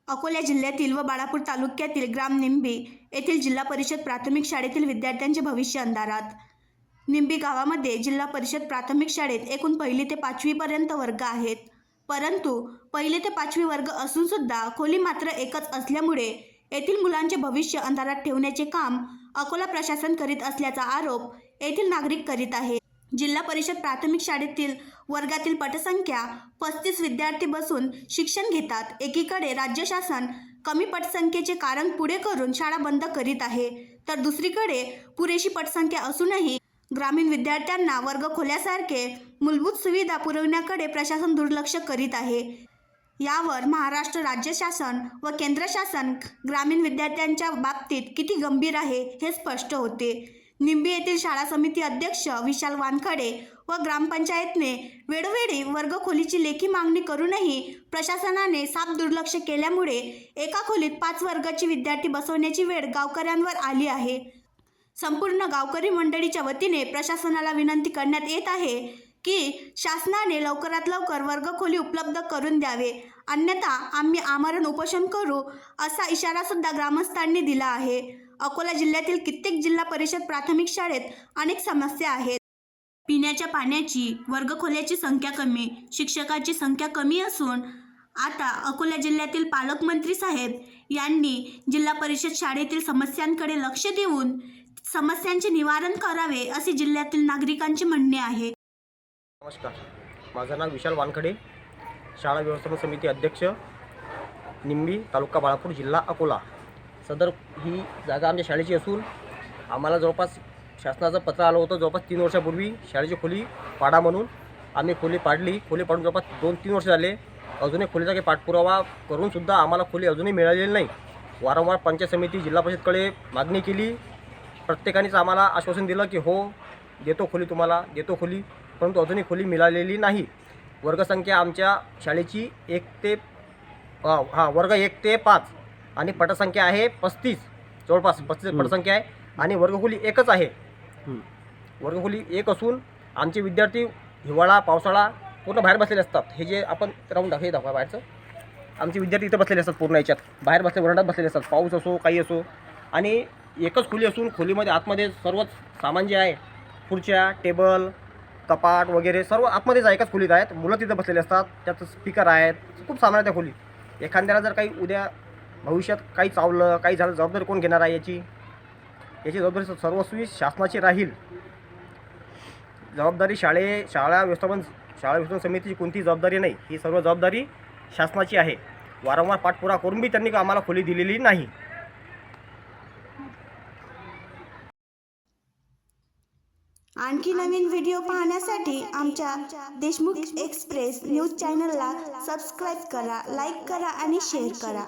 अकोला जिल्ह्यातील व बाळापूर तालुक्यातील ग्राम निंबी येथील जिल्हा परिषद प्राथमिक शाळेतील विद्यार्थ्यांचे भविष्य अंधारात। निंबी गावामध्ये जिल्हा परिषद प्राथमिक शाळेत एकूण 1ली ते 5वी पर्यंत वर्ग आहेत, परंतु 1ली ते 5वी वर्ग असून सुद्धा खोली मात्र एकच असल्यामुळे येथील मुलांचे भविष्य अंधारात ठेवण्याचे काम अकोला प्रशासन करीत असल्याचा आरोप येथील नागरिक करीत आहेत। जिल्हा परिषद प्राथमिक शाळेतील वर्गातील पटसंख्या 35 विद्यार्थी बसून शिक्षण घेतात। एकीकडे राज्य शासन कमी पटसंख्येचे कारण पुढे करून शाळा बंद करीत आहे, तर दुसरीकडे पुरेशी पटसंख्या असूनही ग्रामीण विद्यार्थ्यांना वर्ग खोल्यासारखे मूलभूत सुविधा पुरविण्याकडे प्रशासन दुर्लक्ष करीत आहे। यावर महाराष्ट्र राज्य शासन व केंद्र शासन ग्रामीण विद्यार्थ्यांच्या बाबतीत किती गंभीर आहे हे स्पष्ट होते। निंबी येथील शाळा समिती अध्यक्ष विशाल वानखडे व ग्रामपंचायतने वेळोवेळी वर्ग खोलीची लेखी मागणी करूनही प्रशासनाने साफ दुर्लक्ष केल्यामुळे एका खोलीत 5 वर्गाचे विद्यार्थी बसवण्याची वेळ गावकऱ्यांवर आली आहे। संपूर्ण गावकरी मंडळीच्या वतीने प्रशासनाला विनंती करण्यात येत आहे की शासनाने लवकरात लवकर वर्गखोली उपलब्ध करून द्यावे, अन्यथा आम्ही आमरण उपोषण करू असा इशारा सुद्धा ग्रामस्थांनी दिला आहे। अकोला जिल्ह्यातील कित्येक जिल्हा परिषद प्राथमिक शाळेत अनेक समस्या आहेत। पिण्याच्या पाण्याची, वर्गखोल्याची संख्या कमी, शिक्षकाची संख्या कमी असून आता अकोला जिल्ह्यातील पालकमंत्री साहेब यांनी जिल्हा परिषद शाळेतील समस्यांकडे लक्ष देऊन समस्यांचे निवारण करावे असे जिल्ह्यातील नागरिकांचे म्हणणे आहे। नमस्कार, माझं नाव विशाल वानखडे, शाळा व्यवस्थापन समिती अध्यक्ष, निंबी, तालुका बाळापूर, जिल्हा अकोला। सदर ही जागा आमच्या शाळेची असून आम्हाला जवळपास शासनाचं पत्र आलं होतं जवळपास 3 वर्षापूर्वी शाळेची खोली पाडा म्हणून। आम्ही खोली पाडली, खोली पाडून जवळपास 2-3 वर्ष झाले, अजूनही खोलीचा काही पाठपुरावा करूनसुद्धा आम्हाला खोली अजूनही मिळालेली नाही। वारंवार पंचायत समिती, जिल्हा परिषदकडे मागणी केली, प्रत्येकानेच आम्हाला आश्वासन दिलं की हो देतो खोली, तुम्हाला देतो खोली, परंतु अजूनही खोली मिळालेली नाही। वर्गसंख्या आमच्या शाळेची 1 ते वर्ग 1 ते 5 आणि पटसंख्या आहे 35, जवळपास 35 पटसंख्या आहे आणि वर्गखोली एकच आहे। वर्गखोली एक असून आमचे विद्यार्थी हिवाळा पावसाळा पूर्ण बाहेर बसलेले असतात। हे जे आपण राऊंड दाखवा बाहेरचं, आमचे विद्यार्थी इथं बसलेले असतात, पूर्ण याच्यात बाहेर बसले वरंडात बसलेले असतात, पाऊस असो काही असो। आणि एकच खोली असून खोलीमध्ये आतमध्ये सर्वच सामान जे आहे, खुर्च्या, टेबल, कपाट वगैरे सर्व आतमध्येच आहे, एकाच खोलीत आहेत। मुलं तिथं बसलेले असतात, त्यात स्पीकर आहेत, खूप सामान आहे त्या खोलीत। एखाद्याला जर काही उद्या भविष्यात काही चावलं, काही झालं, जबाबदारी कोण घेणार आहे? याची जबाबदारी सर्वस्वी शासनाची राहील। जबाबदारी शाळा व्यवस्थापन समितीची कोणती जबाबदारी नाही, ही सर्व जबाबदारी शासनाची आहे। वारंवार पाठपुरावा करून बी त्यांनी आम्हाला खोली दिलेली नाही। आणखी नवीन व्हिडिओ पाहण्यासाठी आमच्या देशमुख एक्सप्रेस न्यूज चॅनलला सबस्क्राईब करा, लाईक करा आणि शेअर करा।